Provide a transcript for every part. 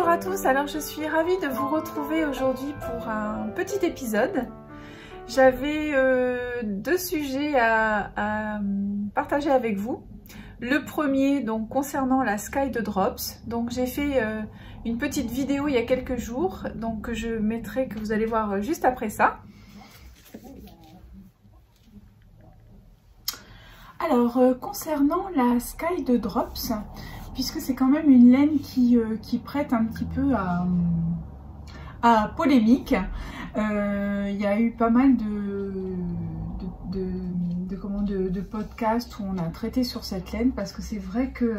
Bonjour à tous, alors je suis ravie de vous retrouver aujourd'hui pour un petit épisode. J'avais deux sujets à partager avec vous. Le premier donc concernant la Sky de Drops. Donc j'ai fait une petite vidéo il y a quelques jours, donc que je mettrai, que vous allez voir juste après ça. Alors concernant la Sky de Drops, puisque c'est quand même une laine qui prête un petit peu à polémique. Il y a eu pas mal de podcasts où on a traité sur cette laine, parce que c'est vrai que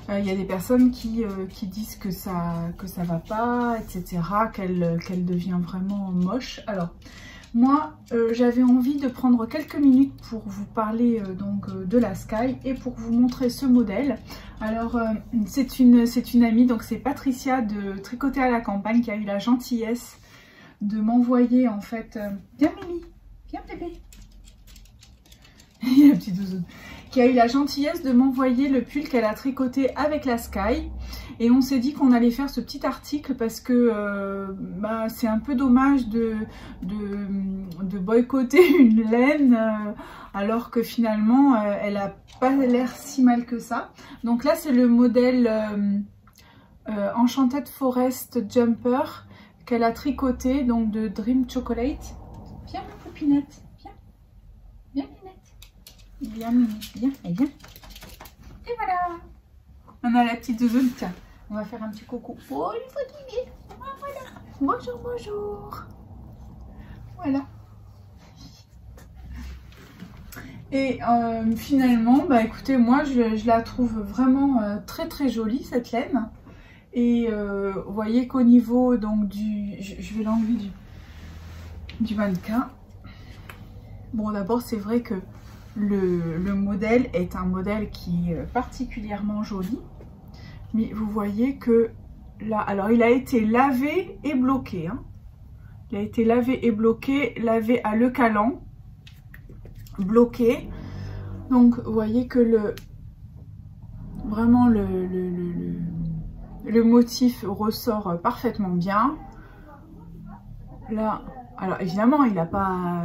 il y a des personnes qui disent que ça va pas, etc., qu'elle devient vraiment moche. Alors moi, j'avais envie de prendre quelques minutes pour vous parler de la Sky et pour vous montrer ce modèle. Alors, c'est une amie, donc c'est Patricia de Tricoter à la campagne, qui a eu la gentillesse de m'envoyer en fait... Viens Mimi, viens bébé. Il y a un petit doudou. Qui a eu la gentillesse de m'envoyer le pull qu'elle a tricoté avec la Sky. Et on s'est dit qu'on allait faire ce petit article parce que c'est un peu dommage de boycotter une laine alors que finalement elle n'a pas l'air si mal que ça. Donc là c'est le modèle Enchanted Forest Jumper qu'elle a tricoté, donc de Dream Chocolate. Viens ma poupinette, viens, viens Minette. Viens, viens, et viens. Et voilà. On a la petite zone, tiens. On va faire un petit coucou. Oh, il faut qu'il vienne. Voilà. Bonjour, bonjour. Voilà. Et finalement, écoutez, moi, je la trouve vraiment très très jolie, cette laine. Et vous voyez qu'au niveau donc du... Je vais l'enlever du mannequin. Bon, d'abord, c'est vrai que le modèle est un modèle qui est particulièrement joli, mais vous voyez que là, alors il a été lavé et bloqué, hein. Il a été lavé et bloqué, lavé à le calant, bloqué. Donc vous voyez que vraiment le motif ressort parfaitement bien. Là, alors évidemment, il a pas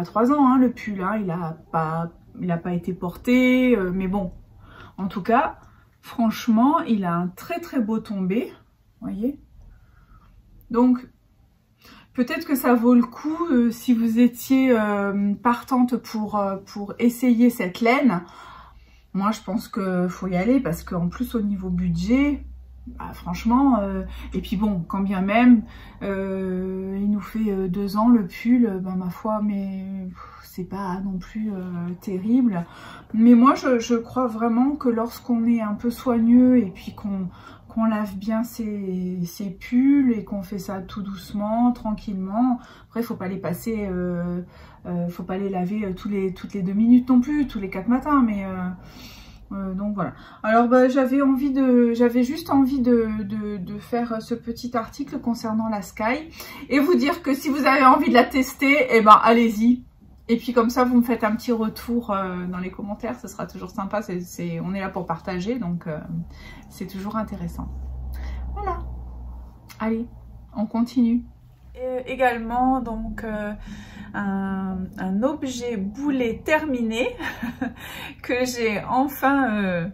3 ans, hein, le pull, hein, il a pas été porté, mais bon, en tout cas, franchement, il a un très très beau tombé, voyez. Donc, peut-être que ça vaut le coup si vous étiez partante pour essayer cette laine. Moi, je pense qu'il faut y aller parce qu'en plus, au niveau budget... franchement, et puis bon, quand bien même il nous fait 2 ans le pull, ma foi, mais c'est pas non plus terrible. Mais moi je crois vraiment que lorsqu'on est un peu soigneux et puis qu'on lave bien ses pulls et qu'on fait ça tout doucement, tranquillement, après faut pas les passer, faut pas les laver toutes les 2 minutes non plus, tous les 4 matins, mais donc voilà. Alors j'avais juste envie de faire ce petit article concernant la Sky et vous dire que si vous avez envie de la tester, eh ben allez-y. Et puis comme ça vous me faites un petit retour dans les commentaires, ce sera toujours sympa. On est là pour partager, donc c'est toujours intéressant. Voilà. Allez, on continue. Également donc un objet boulet terminé que j'ai enfin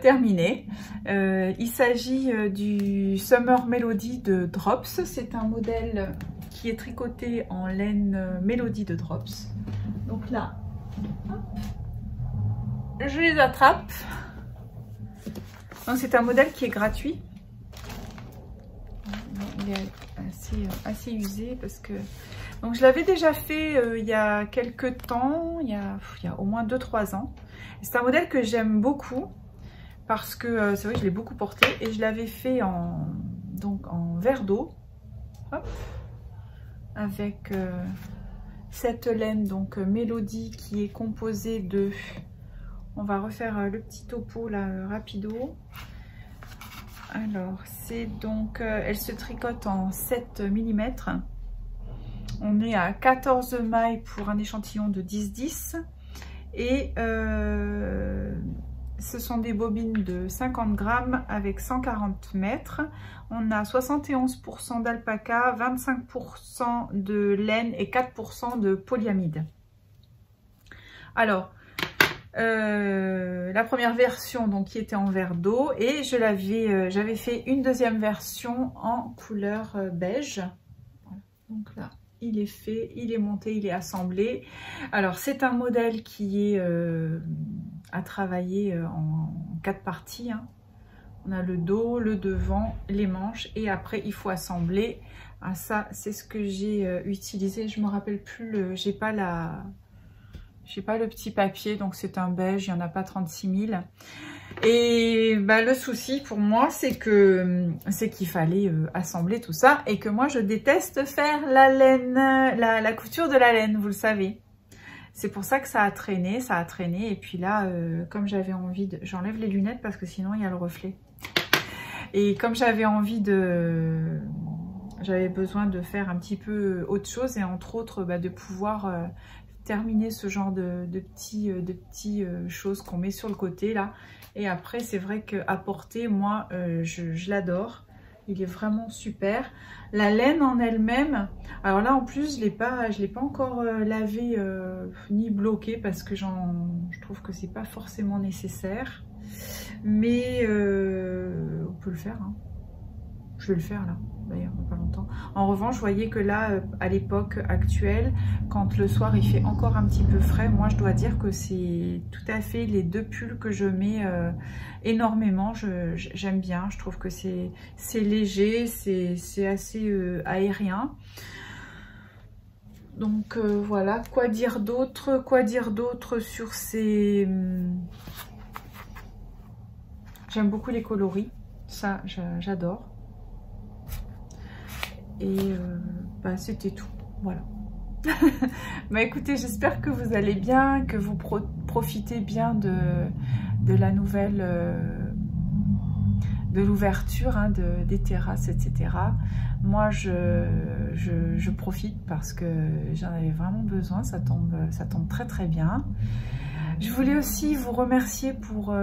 terminé. Il s'agit du Summer Melody de Drops. C'est un modèle qui est tricoté en laine Melody de Drops. Donc là, hop, je les attrape. C'est un modèle qui est gratuit. Il est assez usé parce que... Donc je l'avais déjà fait il y a quelques temps, il y a au moins 2-3 ans. C'est un modèle que j'aime beaucoup parce que c'est vrai que je l'ai beaucoup porté et je l'avais fait en verre d'eau. Avec cette laine donc Mélodie qui est composée de... On va refaire le petit topo là rapido. Alors, c'est donc, elle se tricote en 7 mm. On est à 14 mailles pour un échantillon de 10-10. Et ce sont des bobines de 50 grammes avec 140 mètres. On a 71% d'alpaca, 25% de laine et 4% de polyamide. Alors, la première version donc qui était en verre d'eau, et j'avais fait une deuxième version en couleur beige. Voilà. Donc là, il est fait, il est monté, il est assemblé. Alors, c'est un modèle qui est à travailler en 4 parties. Hein. On a le dos, le devant, les manches et après il faut assembler. Ah, ça, c'est ce que j'ai utilisé. Je me rappelle plus, j'ai pas le petit papier, donc c'est un beige, il n'y en a pas 36 000. Et bah, le souci pour moi, c'est qu'il fallait assembler tout ça et que moi je déteste faire la laine, la couture de la laine, vous le savez. C'est pour ça que ça a traîné, et puis là, comme j'avais envie de... J'enlève les lunettes parce que sinon il y a le reflet. Et comme j'avais besoin de faire un petit peu autre chose, et entre autres de pouvoir terminer ce genre de petits choses qu'on met sur le côté là. Et après, c'est vrai qu'à porter, moi, je l'adore. Il est vraiment super. La laine en elle-même, alors là en plus, je l'ai pas encore lavé ni bloqué parce que je trouve que c'est pas forcément nécessaire. Mais on peut le faire. Hein. Je vais le faire là, d'ailleurs, pas longtemps. En revanche, vous voyez que là, à l'époque actuelle, quand le soir il fait encore un petit peu frais, moi je dois dire que c'est tout à fait les 2 pulls que je mets énormément. J'aime bien, je trouve que c'est léger, c'est assez aérien. Donc voilà, quoi dire d'autre sur ces... J'aime beaucoup les coloris, ça j'adore. Et c'était tout, voilà. Bah écoutez, j'espère que vous allez bien, que vous profitez bien de la nouvelle, de l'ouverture hein, des terrasses, etc. Moi, je profite parce que j'en avais vraiment besoin, ça tombe très très bien. Je voulais aussi vous remercier pour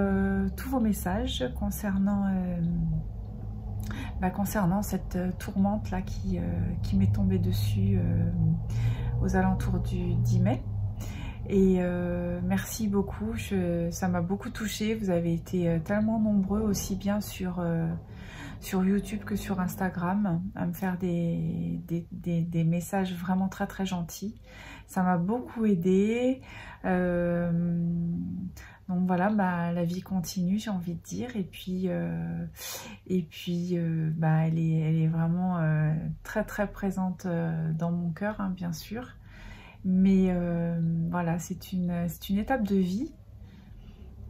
tous vos messages concernant cette tourmente là qui m'est tombée dessus aux alentours du 10 mai. Et merci beaucoup, ça m'a beaucoup touchée. Vous avez été tellement nombreux, aussi bien sur YouTube que sur Instagram, à me faire des messages vraiment très très gentils. Ça m'a beaucoup aidée. Donc voilà, la vie continue, j'ai envie de dire. Et puis elle est vraiment très très présente dans mon cœur, hein, bien sûr. Mais voilà, c'est une étape de vie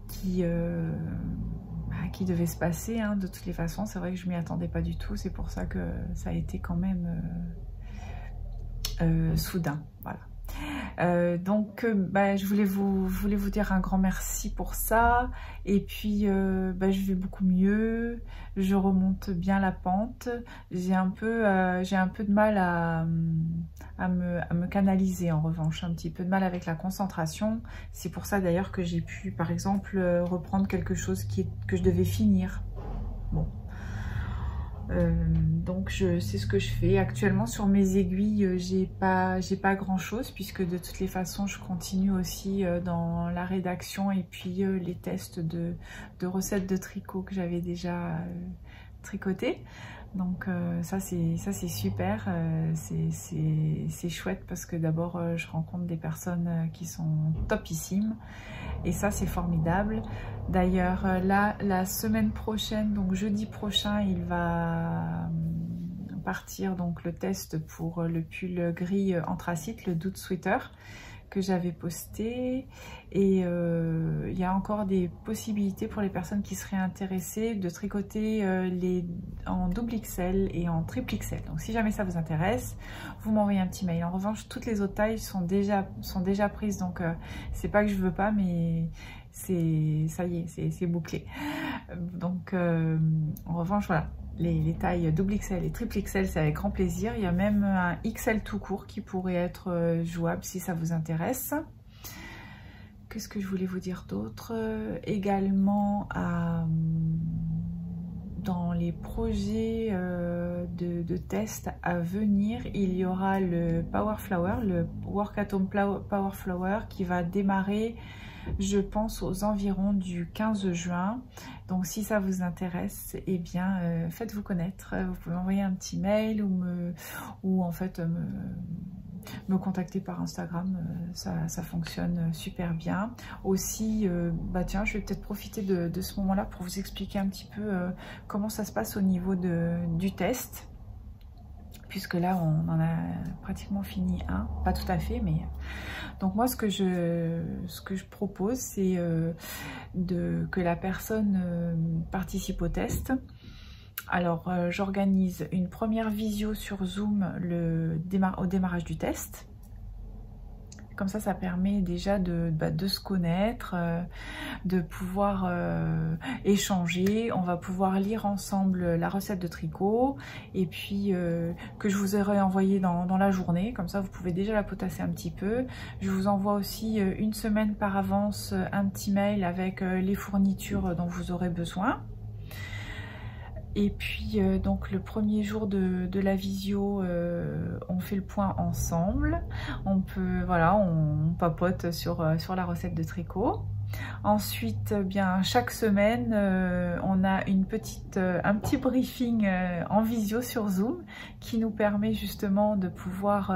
qui devait se passer hein, de toutes les façons. C'est vrai que je m'y attendais pas du tout. C'est pour ça que ça a été quand même soudain. Voilà. Je voulais vous dire un grand merci pour ça. Et puis je vais beaucoup mieux, je remonte bien la pente. J'ai un peu de mal à me canaliser, en revanche, un petit peu de mal avec la concentration. C'est pour ça d'ailleurs que j'ai pu par exemple reprendre quelque chose que je devais finir. Bon. Donc c'est ce que je fais actuellement sur mes aiguilles. J'ai pas grand chose, puisque de toutes les façons je continue aussi dans la rédaction et puis les tests de recettes de tricot que j'avais déjà tricotées. Donc ça c'est super, c'est chouette parce que d'abord je rencontre des personnes qui sont topissimes et ça c'est formidable. D'ailleurs là la semaine prochaine, donc jeudi prochain, il va partir donc le test pour le pull gris anthracite, le Dude Sweater que j'avais posté, et il y a encore des possibilités pour les personnes qui seraient intéressées de tricoter en double XL et en triple XL. Donc si jamais ça vous intéresse, vous m'envoyez un petit mail. En revanche, toutes les autres tailles sont déjà prises, donc c'est pas que je veux pas, mais ça y est, c'est bouclé. Donc en revanche, voilà. Les tailles double XL et triple XL, c'est avec grand plaisir. Il y a même un XL tout court qui pourrait être jouable si ça vous intéresse. qu'est-ce que je voulais vous dire d'autre? Également, dans les projets de tests à venir, il y aura le Power Flower, le Work at Home Power Flower qui va démarrer, je pense, aux environs du 15 juin. Donc si ça vous intéresse, eh bien faites-vous connaître. Vous pouvez m'envoyer un petit mail ou en fait me contacter par Instagram, ça fonctionne super bien. Aussi, bah tiens, je vais peut-être profiter de ce moment-là pour vous expliquer un petit peu comment ça se passe au niveau du test. Puisque là, on en a pratiquement fini un, pas tout à fait, mais... Donc moi, ce que je propose, c'est que la personne participe au test. Alors, j'organise une première visio sur Zoom au démarrage du test. Comme ça permet déjà de se connaître, de pouvoir échanger. On va pouvoir lire ensemble la recette de tricot et puis que je vous aurai envoyé dans la journée. Comme ça, vous pouvez déjà la potasser un petit peu. Je vous envoie aussi une semaine par avance un petit mail avec les fournitures dont vous aurez besoin. Et puis donc le premier jour de la visio, on fait le point ensemble. Voilà, on papote sur la recette de tricot. Ensuite, bien chaque semaine, on a un petit briefing en visio sur Zoom qui nous permet justement de pouvoir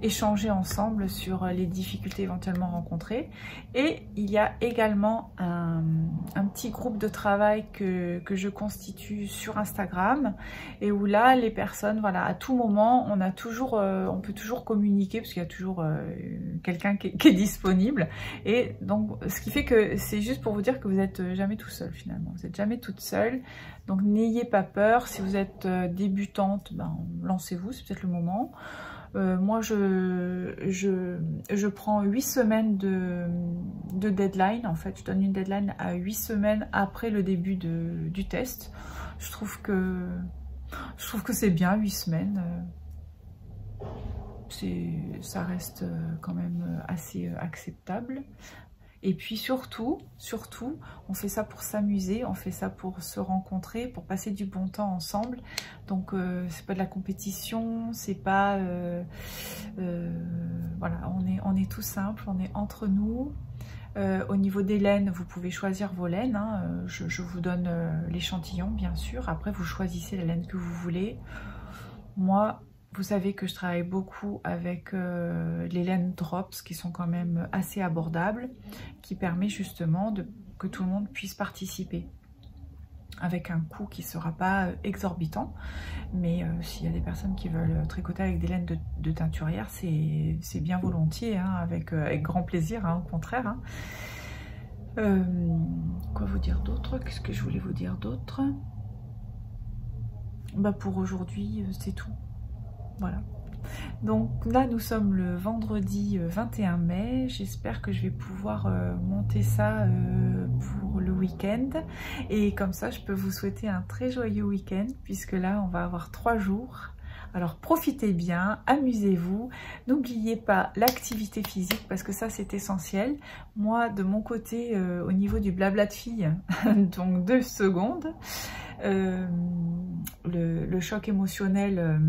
échanger ensemble sur les difficultés éventuellement rencontrées. Et il y a également un petit groupe de travail que je constitue sur Instagram et où là les personnes, voilà, à tout moment on peut toujours communiquer parce qu'il y a toujours quelqu'un qui est disponible. Et donc ce qui fait que c'est juste pour vous dire que vous n'êtes jamais tout seul finalement, vous n'êtes jamais toute seule. Donc n'ayez pas peur. Si vous êtes débutante, ben, lancez-vous, c'est peut-être le moment. Moi, je prends 8 semaines de deadline. En fait, je donne une deadline à 8 semaines après le début du test. Je trouve que c'est bien, 8 semaines. Ça reste quand même assez acceptable. Et puis surtout, on fait ça pour s'amuser, on fait ça pour se rencontrer, pour passer du bon temps ensemble. Donc c'est pas de la compétition, c'est pas... voilà, on est tout simple, on est entre nous. Au niveau des laines, vous pouvez choisir vos laines. Hein. Je vous donne l'échantillon, bien sûr. Après, vous choisissez la laine que vous voulez. Moi... Vous savez que je travaille beaucoup avec les laines drops qui sont quand même assez abordables, qui permet justement que tout le monde puisse participer avec un coût qui ne sera pas exorbitant. Mais s'il y a des personnes qui veulent tricoter avec des laines de teinturière, c'est bien volontiers, hein, avec grand plaisir, hein, au contraire. Hein. Quoi vous dire d'autre? Qu'est-ce que je voulais vous dire d'autre? Bah pour aujourd'hui, c'est tout. Voilà. Donc là, nous sommes le vendredi 21 mai. J'espère que je vais pouvoir monter ça pour le week-end. Et comme ça, je peux vous souhaiter un très joyeux week-end, puisque là, on va avoir 3 jours. Alors profitez bien, amusez-vous. N'oubliez pas l'activité physique, parce que ça, c'est essentiel. Moi, de mon côté, au niveau du blabla de fille, donc 2 secondes, le choc émotionnel...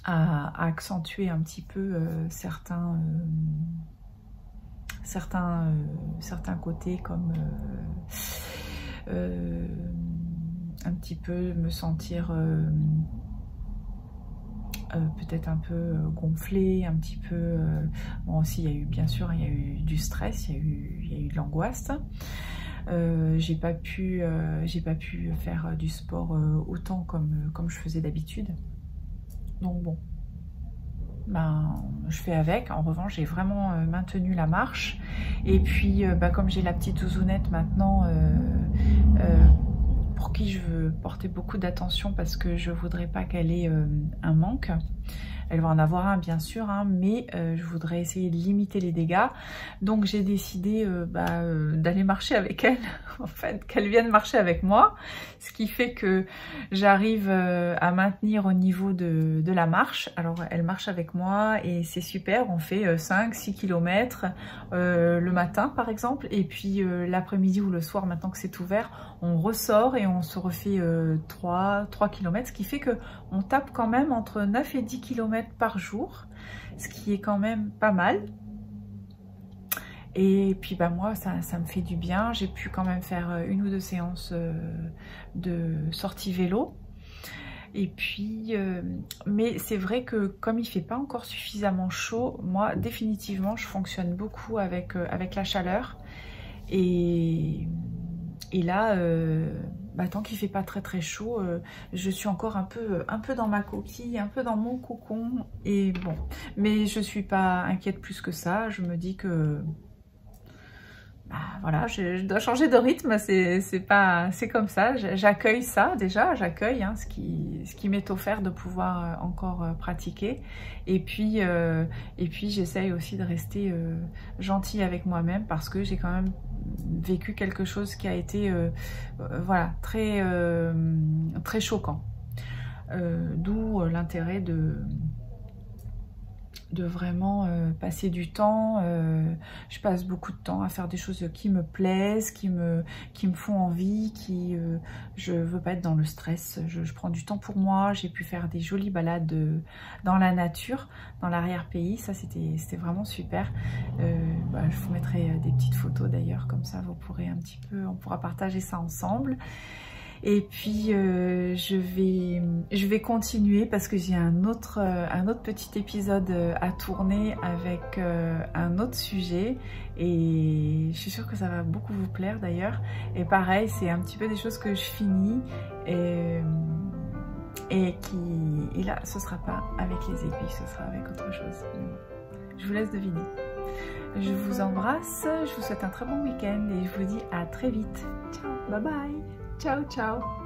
à accentuer un petit peu certains côtés, comme un petit peu me sentir peut-être un peu gonflée, un petit peu... bon aussi, il y a eu, bien sûr, il y a eu du stress, il y a eu de l'angoisse. J'ai pas pu faire du sport autant comme je faisais d'habitude. Donc bon, ben, je fais avec. En revanche, j'ai vraiment maintenu la marche. Et puis, comme j'ai la petite zouzounette maintenant, pour qui je veux porter beaucoup d'attention parce que je voudrais pas qu'elle ait un manque. Elle va en avoir un bien sûr, hein, mais je voudrais essayer de limiter les dégâts. Donc j'ai décidé d'aller marcher avec elle, en fait, qu'elle vienne marcher avec moi. Ce qui fait que j'arrive à maintenir au niveau de la marche. Alors elle marche avec moi et c'est super, on fait 5-6 km le matin par exemple. Et puis l'après-midi ou le soir, maintenant que c'est ouvert, on ressort et on se refait 3 km, ce qui fait que on tape quand même entre 9 et 10 km par jour, ce qui est quand même pas mal. Et puis moi ça me fait du bien, j'ai pu quand même faire 1 ou 2 séances de sortie vélo. Et puis, mais c'est vrai que comme il fait pas encore suffisamment chaud, moi définitivement je fonctionne beaucoup avec la chaleur. Et là, tant qu'il fait pas très chaud, je suis encore un peu dans ma coquille, un peu dans mon cocon. Et bon, mais je suis pas inquiète plus que ça. Je me dis que voilà, je dois changer de rythme, c'est comme ça, j'accueille ça déjà, j'accueille hein, ce qui m'est offert de pouvoir encore pratiquer. Et puis j'essaye aussi de rester gentille avec moi-même parce que j'ai quand même vécu quelque chose qui a été voilà, très choquant. D'où l'intérêt de vraiment passer du temps. Je passe beaucoup de temps à faire des choses qui me plaisent, qui me font envie, je veux pas être dans le stress. Je prends du temps pour moi. J'ai pu faire des jolies balades dans la nature, dans l'arrière-pays. Ça c'était vraiment super. Je vous mettrai des petites photos d'ailleurs, comme ça vous pourrez on pourra partager ça ensemble. Et puis je vais continuer parce que j'ai un autre petit épisode à tourner avec un autre sujet et je suis sûre que ça va beaucoup vous plaire d'ailleurs. Et pareil, c'est un petit peu des choses que je finis et là ce sera pas avec les aiguilles, ce sera avec autre chose. Je vous laisse deviner. Je vous embrasse, je vous souhaite un très bon week-end et je vous dis à très vite. Ciao, bye bye. Ciao, ciao.